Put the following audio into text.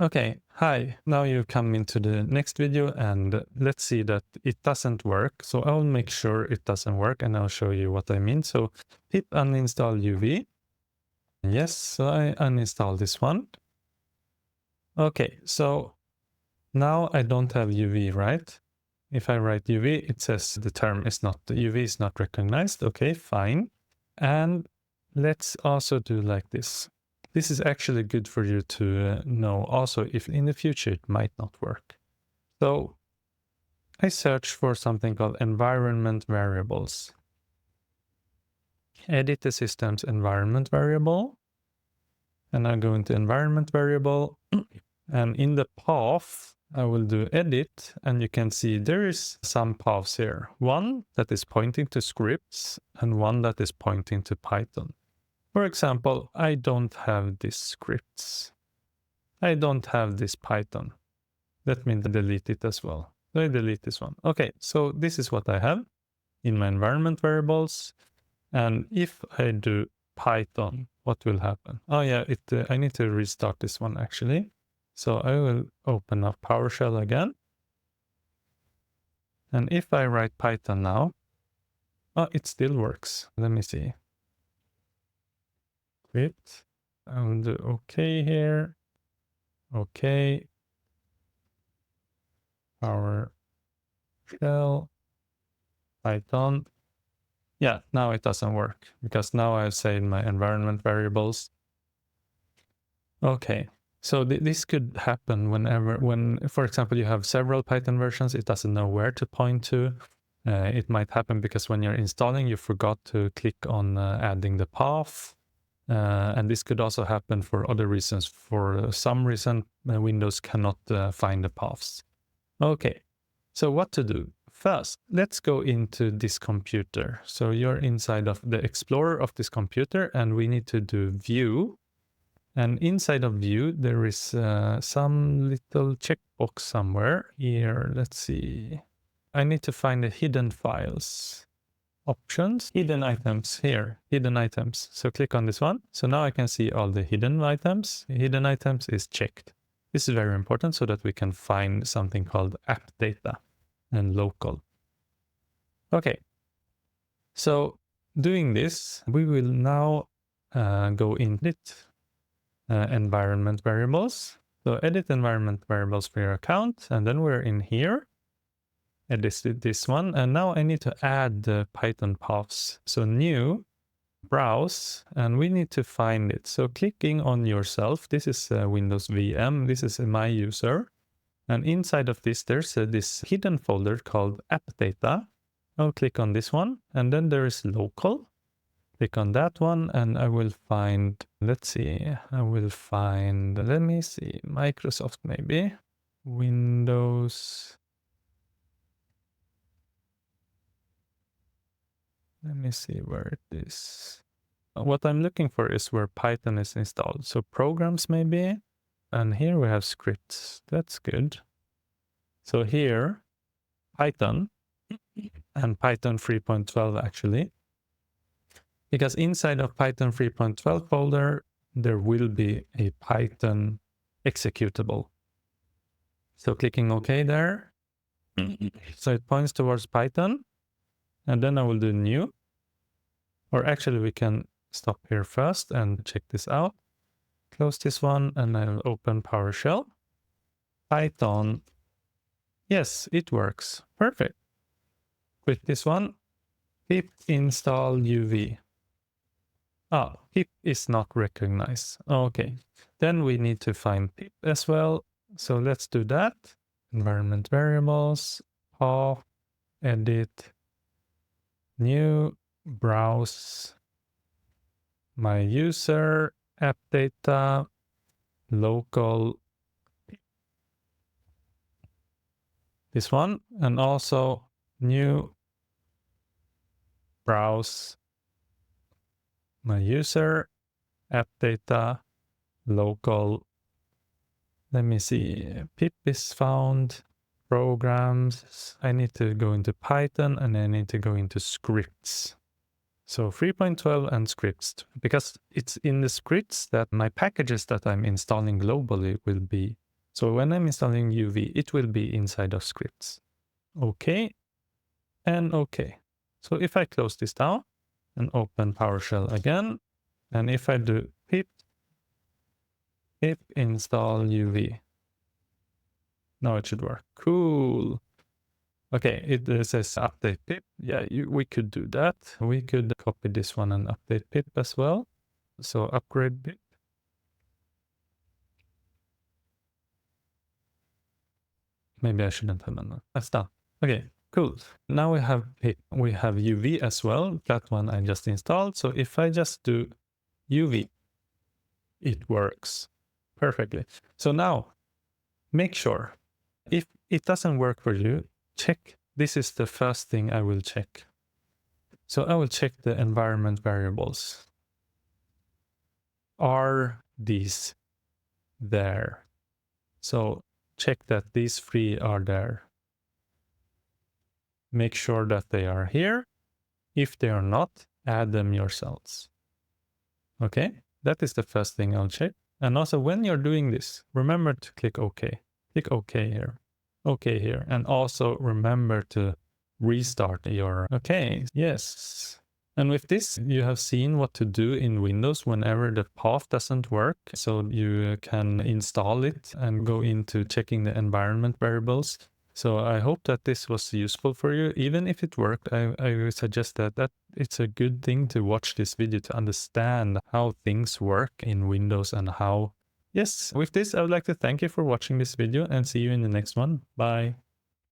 Okay, hi. Now you come into the next video and let's see that it doesn't work. So I'll make sure it doesn't work and I'll show you what I mean. So pip uninstall UV. Yes, so I uninstall this one. Okay, so now I don't have UV, right? If I write UV, it says the term is not, the UV is not recognized. Okay, fine. And let's also do like this. This is actually good for you to know also if in the future it might not work. So I search for something called environment variables. Edit the system's environment variable. And I go into environment variable. And in the path, I will do edit. And you can see there is some paths here. One that is pointing to scripts and one that is pointing to Python. For example, I don't have these scripts. I don't have this Python. Let me delete it as well. So I delete this one. Okay, so this is what I have in my environment variables. And if I do Python, what will happen? Oh yeah, I need to restart this one actually. So I will open up PowerShell again. And if I write Python now, oh, it still works. Let me see. Quit. I will do OK here. OK. PowerShell. Python. Yeah, now it doesn't work because now I've saved my environment variables. Okay, so this could happen when, for example, you have several Python versions, it doesn't know where to point to. It might happen because when you're installing, you forgot to click on adding the path. And this could also happen for other reasons. For some reason, Windows cannot find the paths. Okay, so what to do? First, let's go into this computer. So you're inside of the Explorer of this computer and we need to do view. And inside of view, there is some little checkbox somewhere here. Let's see. I need to find the hidden files. Options, hidden items here, hidden items. So click on this one. So now I can see all the hidden items. Hidden items is checked. This is very important so that we can find something called app data and local. Okay, so doing this, we will now go in edit environment variables. So edit environment variables for your account, and then we're in here. Edit this one, and now I need to add the Python paths. So new, browse, and we need to find it. So clicking on yourself, this is Windows VM, this is my user. And inside of this, there's this hidden folder called app data. I'll click on this one, and then there is local. Click on that one, and I will find, let's see, let me see, Microsoft maybe, Windows. Let me see where it is. What I'm looking for is where Python is installed. So programs maybe, and here we have scripts. That's good. So here, Python, and Python 3.12 actually. Because inside of Python 3.12 folder, there will be a Python executable. So clicking OK there. So it points towards Python. And then I will do new. Or actually, we can stop here first and check this out. Close this one, and I'll open PowerShell. Python. Yes, it works. Perfect. Quit this one. Pip install UV. Ah, pip is not recognized. Okay, then we need to find pip as well. So let's do that. Environment variables, path, edit, new, browse, my user, app data, local, this one, and also new, browse, my user, app data, local. Let me see, pip is found, programs. I need to go into Python and I need to go into scripts. So 3.12 and scripts, because it's in the scripts that my packages that I'm installing globally will be So when I'm installing UV, it will be inside of scripts. Okay, and okay. So if I close this down and open PowerShell again, and if I do pip install UV, now it should work. Cool. Okay, it says update pip. Yeah, we could do that. We could copy this one and update pip as well. So upgrade pip. Maybe I shouldn't have done that. That's done. Okay, cool. Now we have pip. We have UV as well. That one I just installed. So if I just do UV, it works perfectly. So now make sure if it doesn't work for you, check. This is the first thing I will check. So I will check the environment variables. Are these there? So check that these 3 are there. Make sure that they are here. If they are not, add them yourselves. Okay, that is the first thing I'll check. And also when you're doing this, remember to click OK. Click OK here. OK here. And also remember to restart your OK. Yes. And with this, you have seen what to do in Windows whenever the path doesn't work. So you can install it and go into checking the environment variables. So I hope that this was useful for you. Even if it worked, I would suggest that it's a good thing to watch this video to understand how things work in Windows and how... Yes, with this, I would like to thank you for watching this video and see you in the next one. Bye.